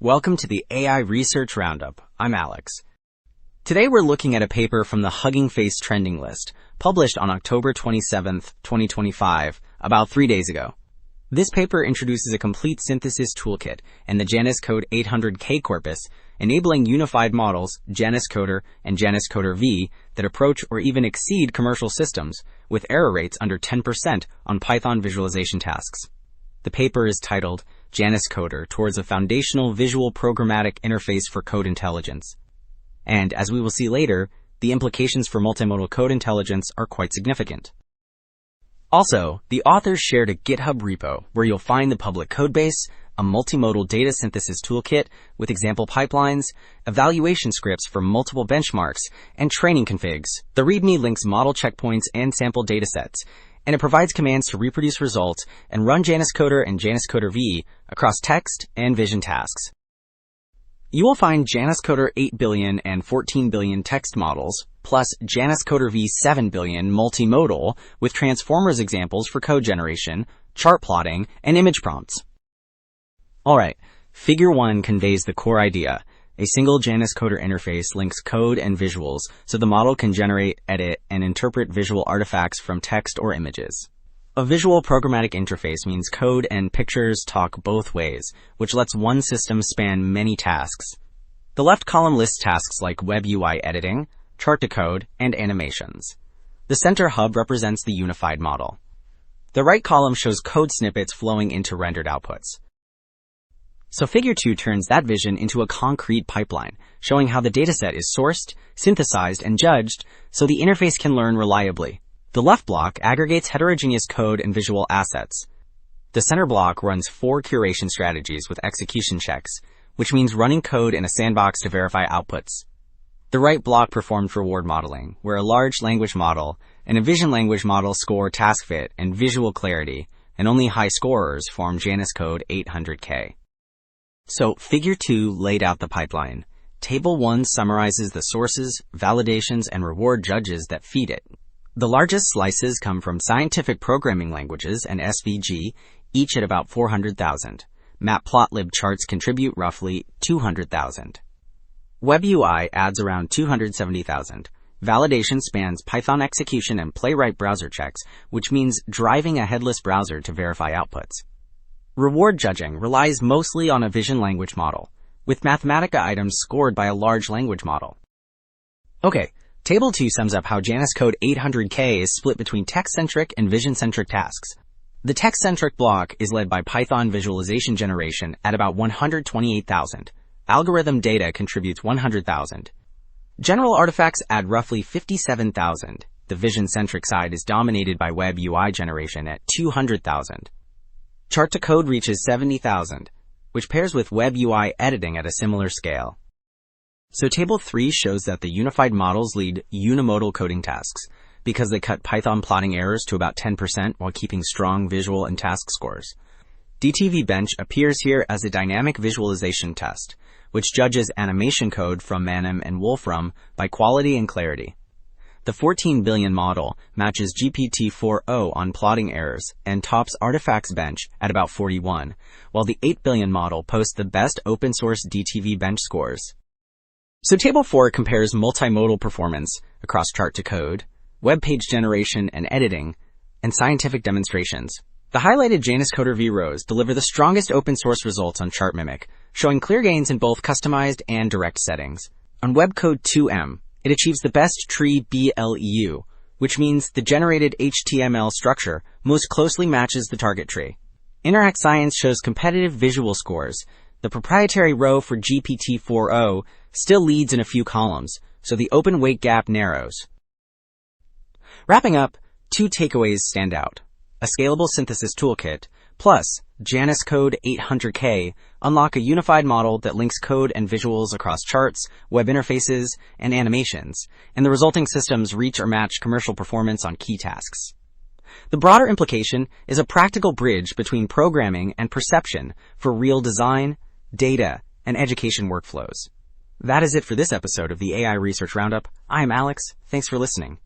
Welcome to the AI Research Roundup. I'm Alex. Today we're looking at a paper from the Hugging Face trending list, published on October 27, 2025, about 3 days ago. This paper introduces a complete synthesis toolkit and the JANUSCODE 800K corpus, enabling unified models, JANUSCODER and JANUSCODERV, that approach or even exceed commercial systems, with error rates under 10% on Python visualization tasks. The paper is titled JANUSCODER Towards a Foundational Visual-Programmatic Interface for Code Intelligence. And, as we will see later, the implications for multimodal code intelligence are quite significant. Also, the authors shared a GitHub repo where you'll find the public codebase, a multimodal data synthesis toolkit with example pipelines, evaluation scripts for multiple benchmarks, and training configs. The README links model checkpoints and sample datasets, and it provides commands to reproduce results and run JANUSCODER and JANUSCODERV across text and vision tasks. You will find JANUSCODER 8 billion and 14 billion text models, plus JANUSCODERV 7 billion multimodal with transformers examples for code generation, chart plotting, and image prompts. Alright, Figure 1 conveys the core idea. A single JANUSCODER interface links code and visuals so the model can generate, edit, and interpret visual artifacts from text or images. A visual programmatic interface means code and pictures talk both ways, which lets one system span many tasks. The left column lists tasks like web UI editing, chart to code, and animations. The center hub represents the unified model. The right column shows code snippets flowing into rendered outputs. So Figure 2 turns that vision into a concrete pipeline, showing how the dataset is sourced, synthesized, and judged so the interface can learn reliably. The left block aggregates heterogeneous code and visual assets. The center block runs 4 curation strategies with execution checks, which means running code in a sandbox to verify outputs. The right block performs reward modeling, where a large language model and a vision language model score task fit and visual clarity, and only high scorers form JANUSCODE 800K. So, Figure 2 laid out the pipeline. Table 1 summarizes the sources, validations, and reward judges that feed it. The largest slices come from scientific programming languages and SVG, each at about 400,000. Matplotlib charts contribute roughly 200,000. WebUI adds around 270,000. Validation spans Python execution and Playwright browser checks, which means driving a headless browser to verify outputs. Reward judging relies mostly on a vision language model, with Mathematica items scored by a large language model. Okay, Table 2 sums up how JANUSCODE 800K is split between text-centric and vision-centric tasks. The text-centric block is led by Python visualization generation at about 128,000. Algorithm data contributes 100,000. General artifacts add roughly 57,000. The vision-centric side is dominated by web UI generation at 200,000. Chart to code reaches 70,000, which pairs with web UI editing at a similar scale. So Table 3 shows that the unified models lead unimodal coding tasks because they cut Python plotting errors to about 10% while keeping strong visual and task scores. DTV Bench appears here as a dynamic visualization test, which judges animation code from Manim and Wolfram by quality and clarity. The 14 billion model matches GPT-4o on plotting errors and tops Artifacts Bench at about 41, while the 8 billion model posts the best open-source DTV Bench scores. So Table 4 compares multimodal performance across chart to code, web page generation and editing, and scientific demonstrations. The highlighted JANUSCODERV rows deliver the strongest open-source results on Chart Mimic, showing clear gains in both customized and direct settings. On Webcode 2M, it achieves the best tree BLEU, which means the generated HTML structure most closely matches the target tree. Interact Science shows competitive visual scores. The proprietary row for GPT-4o still leads in a few columns, so the open weight gap narrows. Wrapping up, 2 takeaways stand out. A scalable synthesis toolkit, plus JANUSCODE 800K unlock a unified model that links code and visuals across charts, web interfaces, and animations, and the resulting systems reach or match commercial performance on key tasks. The broader implication is a practical bridge between programming and perception for real design, data, and education workflows. That is it for this episode of the AI Research Roundup. I am Alex. Thanks for listening.